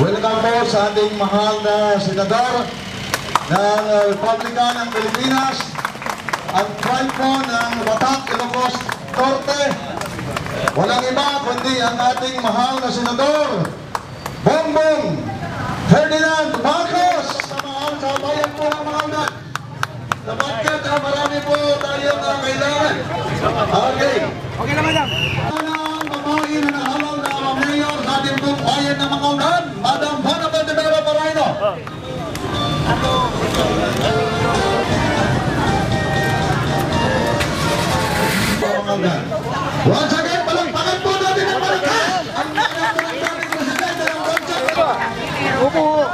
Welcome po sa ating mahal na senador ng Republican ng Pilipinas, ang pride po ng Batak, Ilocos Norte. Walang iba kundi ang ating mahal na senador, Bongbong Ferdinand Marcos. Mahal sa bayan po ng mga unan. Napagkat marami po tayong kailangan. Okay. Okay naman yan. Ang mamain na nahalaw na mayor sa ating pong bayan ng mga unan, Madam Vanabel de Vera Paraino. Once again, palagpakan po natin ang malakas! Ang mga presidente ng bansa! Upo!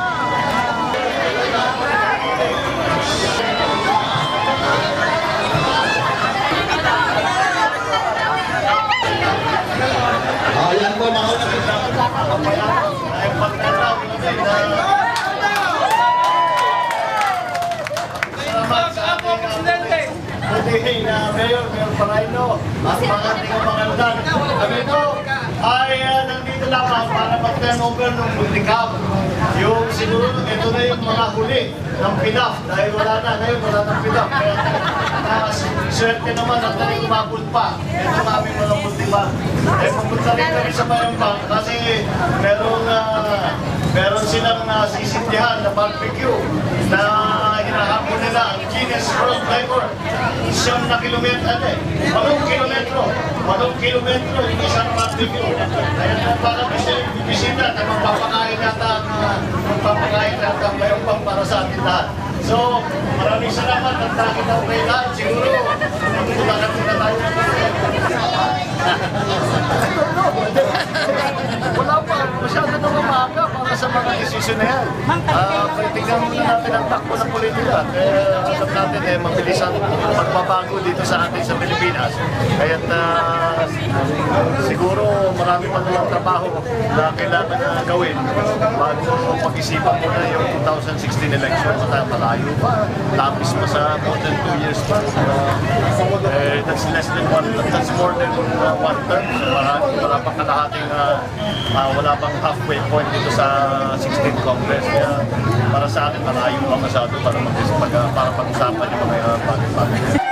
Ayan po mga Mayor Paraino at mga ating mga ludan. Kami po ay nandito lamang para mag-turnover ng multicam. Yung siguro, ito na yung mga huli ng PNAF dahil wala na, ngayon wala ng PNAF. Kaya swerte naman at tayo umabot pa. Ito namin mga multicam. Eh, pupunta rin kami sa Bayambang kasi meron silang nasisindihan na barbecue na hinahapon nila ang Guinness World Record. 9 na kilometro, 8 kilometro yung isang barbecue. Kaya para bisita na magpapakain nata ang Bayambang para sa ating lahat. So, maraming salamat at nakita ko kayo lahat. Siguro, magtulakan muna tayo. Wala pa, masyado na umaga para sa mga desisyon na yan. Tingnan muna natin ang takbo ng politika. Alam natin mabilis ang magbabago dito sa atin sa Pilipinas. Kaya siguro marami pa nalang trabaho na kailangan na gawin bago pag-isipan mo na yung 2016 election. Malayo pa, tapos pa sa more than 2 years pa. That's more than 1 term. So wala pang kalahating, wala pang halfway point dito sa 16th Congress. Kaya para sa akin, malayo pa masyado para pag-usapan yung mga bagay-bagay.